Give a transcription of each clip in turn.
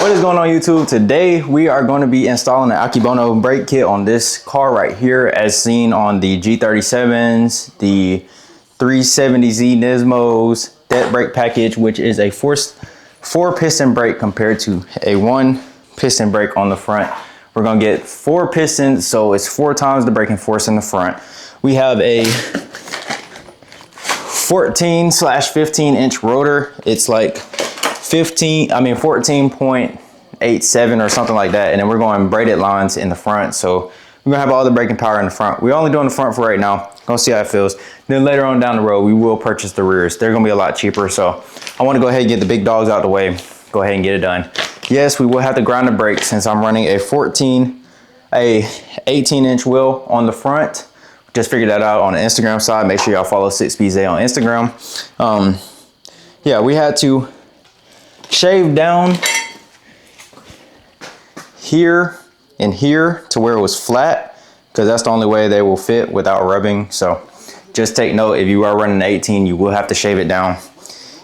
What is going on YouTube? Today we are going to be installing the Akebono brake kit on this car right here, as seen on the G37s, the 370Z Nismos, that brake package, which is a four piston brake compared to a 1 piston brake on the front. We're going to get 4 pistons, so it's 4 times the braking force in the front. We have a 14/15 inch rotor. It's like 14.87 or something like that. And then we're going braided lines in the front. So we're gonna have all the braking power in the front. We're only doing the front for right now. Gonna see how it feels. Then later on down the road, we will purchase the rears. They're gonna be a lot cheaper. So I wanna go ahead and get the big dogs out of the way. Go ahead and get it done. Yes, we will have to grind the brakes since I'm running a 18-inch wheel on the front. Just figured that out on the Instagram side. Make sure y'all follow 6BZ on Instagram. Yeah, we had to shave down here and here to where it was flat, because that's the only way they will fit without rubbing. So just take note, if you are running an 18, you will have to shave it down.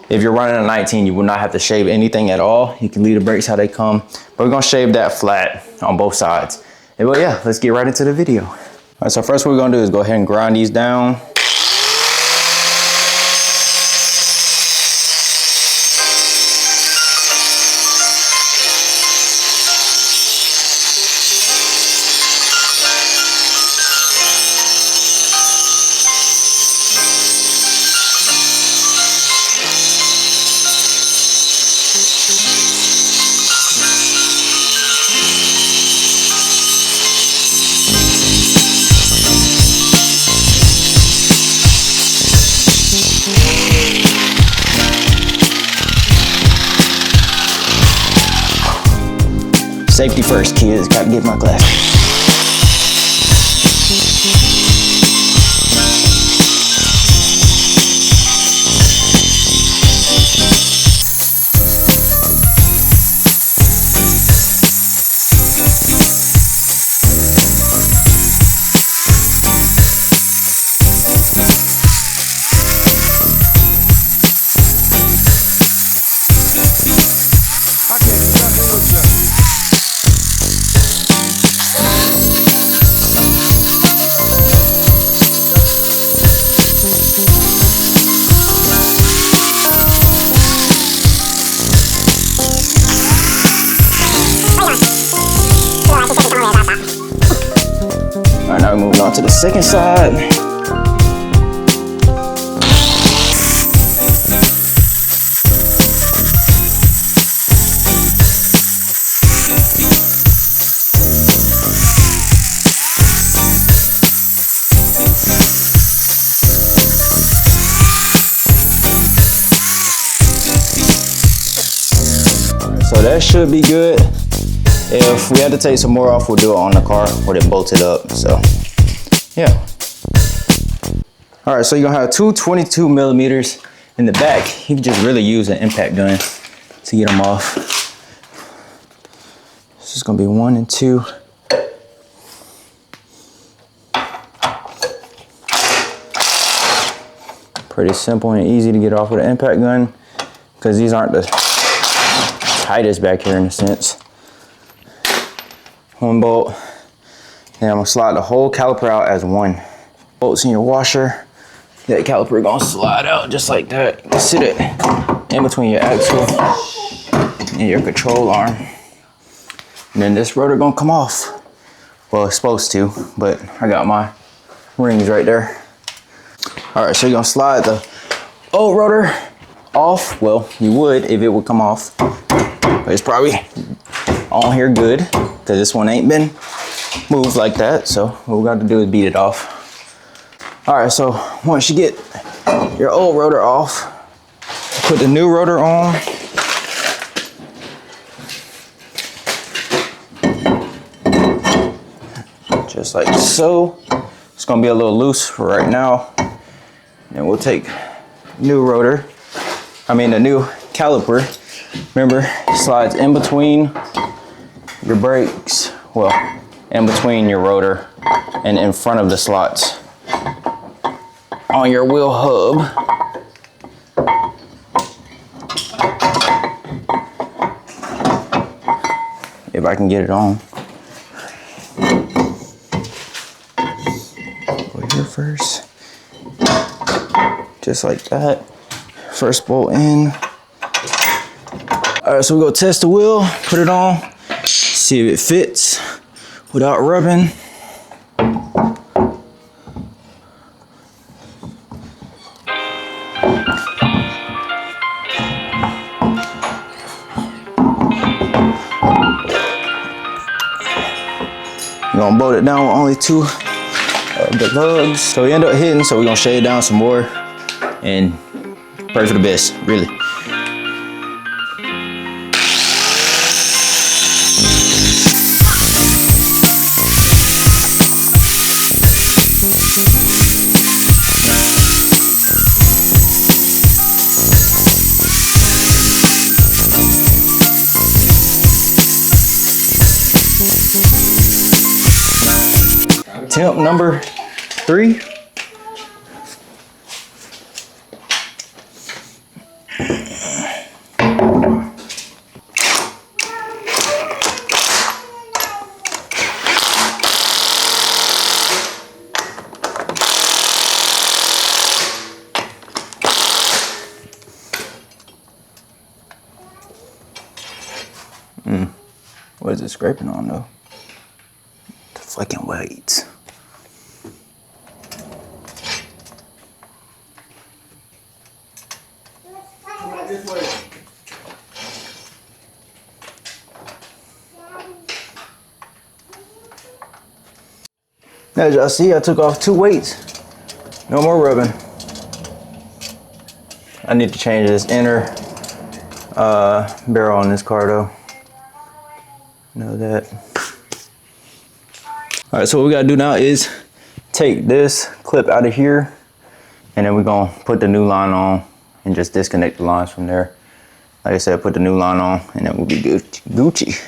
If you're running a 19, you will not have to shave anything at all. You can leave the brakes how they come, but we're gonna shave that flat on both sides. And well, yeah, let's get right into the video. All right, so first what we're gonna do is go ahead and grind these down. Safety first, kids. Gotta get my glasses. Alright, now we're moving on to the second side. So that should be good. If we had to take some more off, we'll do it on the car or then bolt it up. So yeah. All right, so you're gonna have two 22 millimeters in the back. You can just really use an impact gun to get them off. This is gonna be 1 and 2. Pretty simple and easy to get off with an impact gun, because these aren't the tightest back here in a sense. 1 bolt, then I'm gonna slide the whole caliper out as 1. Bolts in your washer, that caliper gonna slide out just like that. You can sit it in between your axle and your control arm. And then this rotor gonna come off. Well, it's supposed to, but I got my rings right there. All right, so you're gonna slide the old rotor off. Well, you would if it would come off, but it's probably on here good, because this one ain't been moved like that. So what we got to do is beat it off. All right, so once you get your old rotor off, put the new rotor on. Just like so. It's gonna be a little loose for right now. And we'll take the new caliper. Remember, it slides in between your brakes, well, in between your rotor and in front of the slots on your wheel hub. if I can get it on. Go here first. Just like that. First bolt in. All right, so we go test the wheel, put it on, see if it fits without rubbing. We're gonna bolt it down with only 2 of the lugs. So we end up hitting, so we're gonna shade down some more and pray for the best, really. Temp number 3. What is it scraping on though? The fucking weights. As y'all see, I took off 2 weights. No more rubbing. I need to change this inner barrel on this car though. Know that. All right, so what we gotta do now is take this clip out of here, and then we're gonna put the new line on and just disconnect the lines from there. Like I said, put the new line on and then we'll be good, Gucci.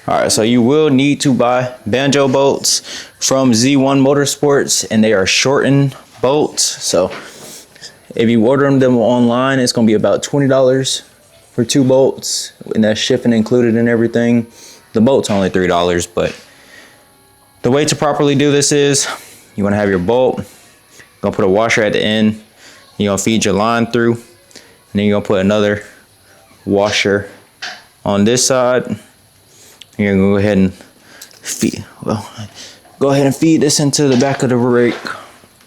All right, so you will need to buy banjo bolts from Z1 Motorsports, and they are shortened bolts. So if you order them online, it's gonna be about $20 for 2 bolts, and that's shipping included and everything. The bolt's only $3, but the way to properly do this is you wanna have your bolt, you're gonna put a washer at the end, you're gonna feed your line through, and then you're gonna put another washer on this side. You're gonna go ahead and feed this into the back of the brake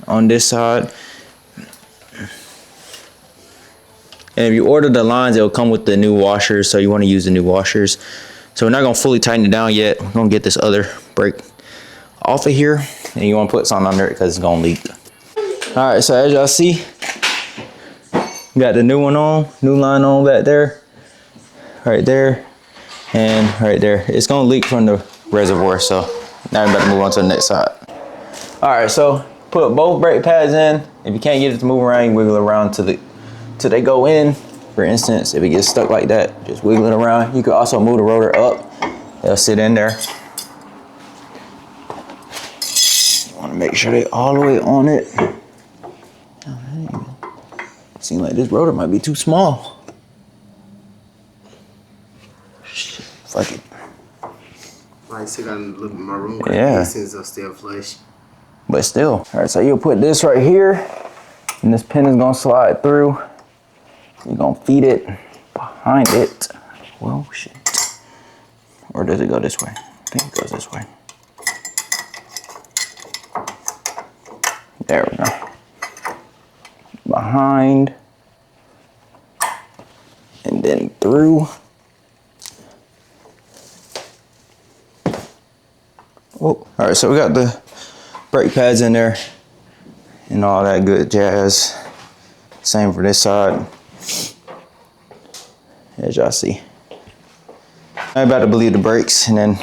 on this side. And if you order the lines, it'll come with the new washers, so you want to use the new washers. So we're not gonna fully tighten it down yet. We're gonna get this other brake off of here, and you want to put something under it because it's gonna leak. All right, so as y'all see, we got the new one on, new line on back there, right there. And right there, it's gonna leak from the reservoir, so now we're about to move on to the next side. All right, so put both brake pads in. If you can't get it to move around, you wiggle it around till they go in. For instance, if it gets stuck like that, just wiggle it around. You can also move the rotor up. They'll sit in there. You wanna make sure they all the way on it. Seems like this rotor might be too small. Fuck it. I still got a little bit more room. Yeah. Since I'm still flush. But still. All right, so you'll put this right here, and this pin is gonna slide through. You're gonna feed it behind it. Well, shit. Or does it go this way? I think it goes this way. There we go. Behind. And then through. Oh, all right, so we got the brake pads in there and all that good jazz. Same for this side, as y'all see. I'm about to bleed the brakes, and then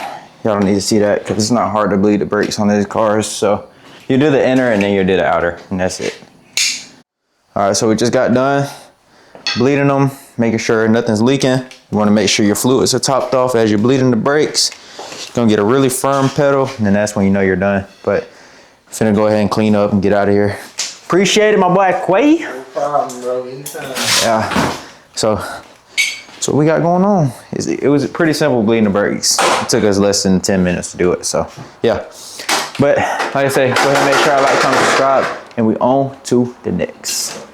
y'all don't need to see that because it's not hard to bleed the brakes on these cars. So you do the inner and then you do the outer, and that's it. All right, so we just got done bleeding them, making sure nothing's leaking. You want to make sure your fluids are topped off as you're bleeding the brakes. Gonna get a really firm pedal, and then that's when you know you're done. But I'm finna go ahead and clean up and get out of here. Appreciate it, my boy Quay. No problem, bro. Anytime. Yeah. So So what we got going on is it was pretty simple bleeding the brakes. It took us less than 10 minutes to do it. So yeah, but like I say, go ahead and make sure I like, comment, subscribe, and we on to the next.